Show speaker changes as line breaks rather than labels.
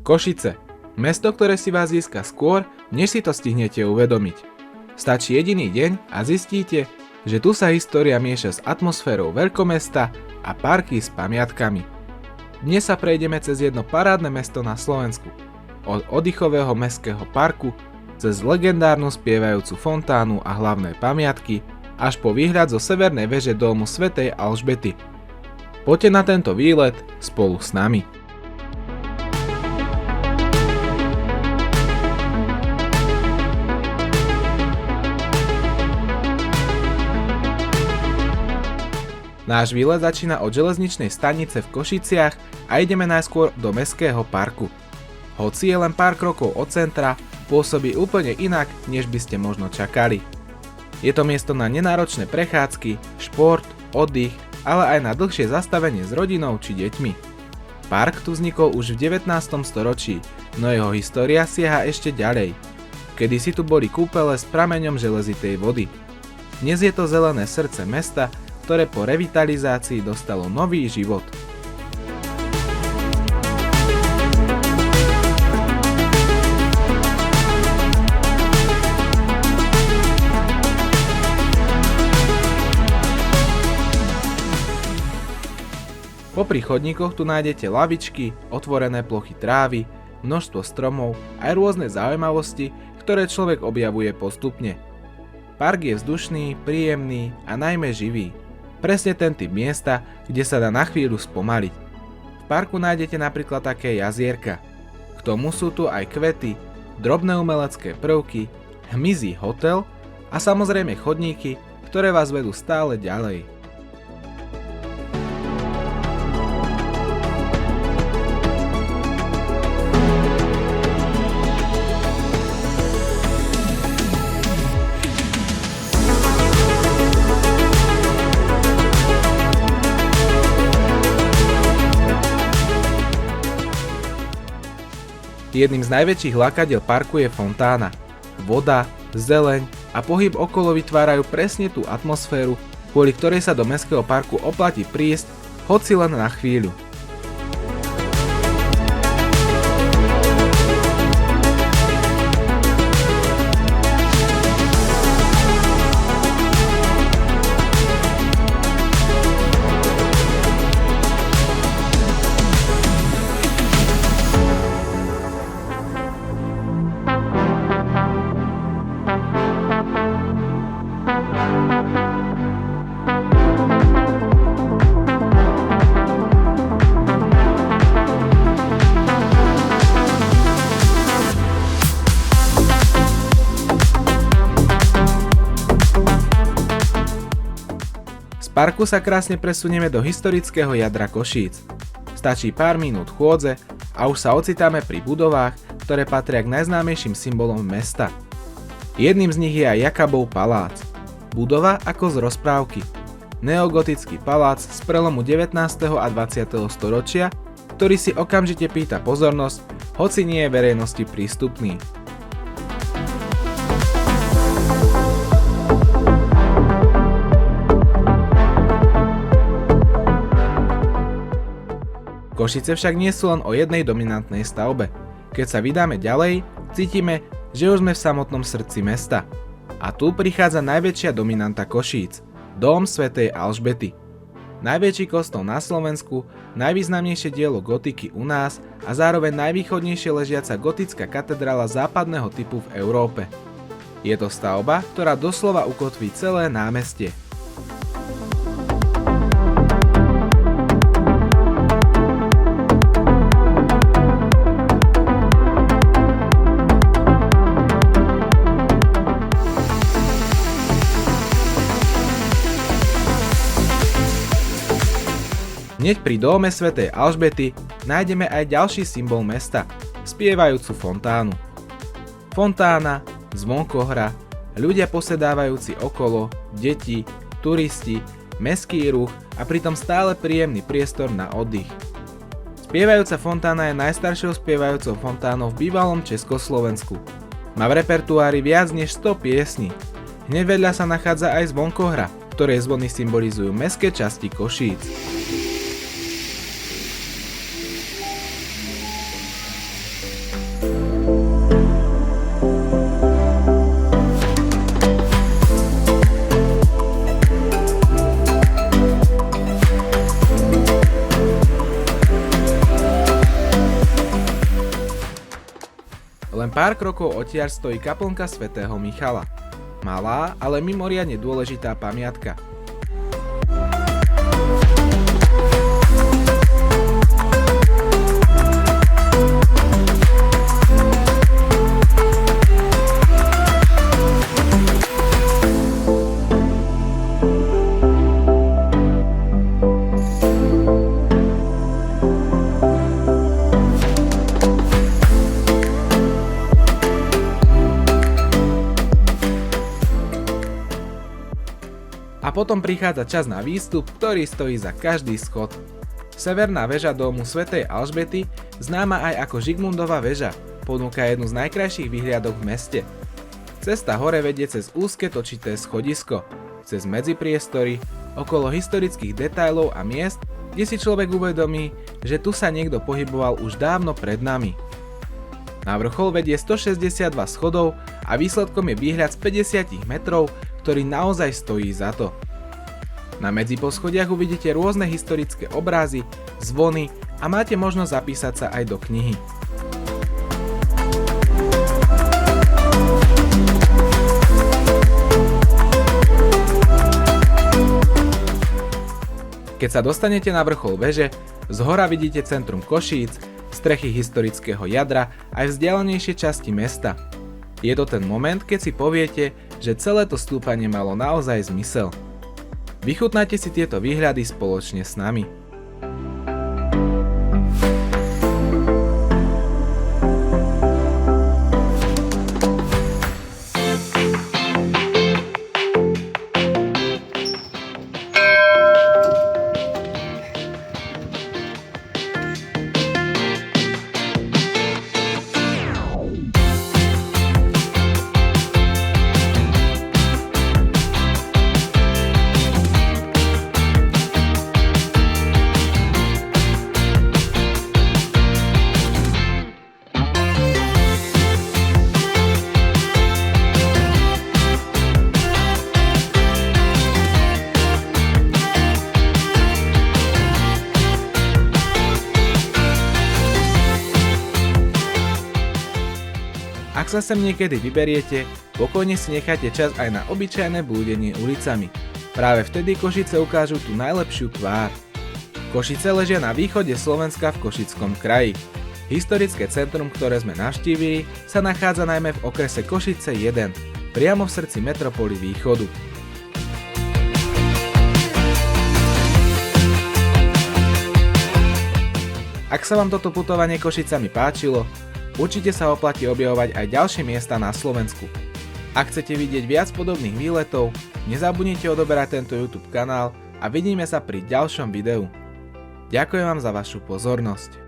Košice. Mesto, ktoré si vás získa skôr, než si to stihnete uvedomiť. Stačí jediný deň a zistíte, že tu sa história mieša s atmosférou veľkomesta a parky s pamiatkami. Dnes sa prejdeme cez jedno parádne mesto na Slovensku. Od oddychového mestského parku, cez legendárnu spievajúcu fontánu a hlavné pamiatky, až po výhľad zo severnej veže domu svätej Alžbety. Poďte na tento výlet spolu s nami. Náš výlet začína od železničnej stanice v Košiciach a ideme najskôr do mestského parku. Hoci je len pár krokov od centra, pôsobí úplne inak, než by ste možno čakali. Je to miesto na nenáročné prechádzky, šport, oddych, ale aj na dlhšie zastavenie s rodinou či deťmi. Park tu vznikol už v 19. storočí, no jeho história siaha ešte ďalej. Kedysi tu boli kúpele s prameňom železitej vody. Dnes je to zelené srdce mesta, ktoré po revitalizácii dostalo nový život. Popri chodníkoch tu nájdete lavičky, otvorené plochy trávy, množstvo stromov aj rôzne zaujímavosti, ktoré človek objavuje postupne. Park je vzdušný, príjemný a najmä živý. Presne ten typ miesta, kde sa dá na chvíľu spomaliť. V parku nájdete napríklad také jazierka. K tomu sú tu aj kvety, drobné umelecké prvky, hmyzí hotel a samozrejme chodníky, ktoré vás vedú stále ďalej. Jedným z najväčších lákadiel parku je fontána. Voda, zeleň a pohyb okolo vytvárajú presne tú atmosféru, kvôli ktorej sa do mestského parku oplatí prísť, hoci len na chvíľu. Z parku sa krásne presunieme do historického jadra Košíc. Stačí pár minút chôdze a už sa ocitáme pri budovách, ktoré patria k najznámejším symbolom mesta. Jedným z nich je aj Jakabov palác. Budova ako z rozprávky. Neogotický palác z prelomu 19. a 20. storočia, ktorý si okamžite pýta pozornosť, hoci nie je verejnosti prístupný. Košice však nie sú len o jednej dominantnej stavbe. Keď sa vydáme ďalej, cítime, že už sme v samotnom srdci mesta. A tu prichádza najväčšia dominanta Košíc, dom svätej Alžbety. Najväčší kostol na Slovensku, najvýznamnejšie dielo gotiky u nás a zároveň najvýchodnejšie ležiaca gotická katedrála západného typu v Európe. Je to stavba, ktorá doslova ukotví celé námestie. Hneď pri dome svätej Alžbety nájdeme aj ďalší symbol mesta, spievajúcu fontánu. Fontána, zvonkohra, ľudia posedávajúci okolo, deti, turisti, mestský ruch a pritom stále príjemný priestor na oddych. Spievajúca fontána je najstaršou spievajúcou fontánou v bývalom Československu. Má v repertoári viac než 100 piesní. Hneď vedľa sa nachádza aj zvonkohra, ktorej zvony symbolizujú mestské časti Košíc. Len pár krokov odtiaľ stojí kaplnka svätého Michala. Malá, ale mimoriadne dôležitá pamiatka. A potom prichádza čas na výstup, ktorý stojí za každý schod. Severná väža domu svätej Alžbety, známa aj ako Žigmundova väža, ponúka jednu z najkrajších výhliadok v meste. Cesta hore vedie cez úzke točité schodisko, cez medzipriestory, okolo historických detailov a miest, kde si človek uvedomí, že tu sa niekto pohyboval už dávno pred nami. Na vrchol vedie 162 schodov a výsledkom je výhľad z 50 metrov, ktorý naozaj stojí za to. Na medziposchodiach uvidíte rôzne historické obrazy, zvony a máte možnosť zapísať sa aj do knihy. Keď sa dostanete na vrchol veže, zhora vidíte centrum Košíc, strechy historického jadra aj vzdialenejšie časti mesta. Je to ten moment, keď si poviete, že celé to stúpanie malo naozaj zmysel. Vychutnajte si tieto výhľady spoločne s nami. Ak sa sem niekedy vyberiete, pokojne si nechajte čas aj na obyčajné blúdenie ulicami. Práve vtedy Košice ukážu tú najlepšiu tvár. Košice ležia na východe Slovenska v Košickom kraji. Historické centrum, ktoré sme navštívili, sa nachádza najmä v okrese Košice 1, priamo v srdci metropoly východu. Ak sa vám toto putovanie Košicami páčilo, určite sa oplatí objavovať aj ďalšie miesta na Slovensku. Ak chcete vidieť viac podobných výletov, nezabudnite odoberať tento YouTube kanál a vidíme sa pri ďalšom videu. Ďakujem vám za vašu pozornosť.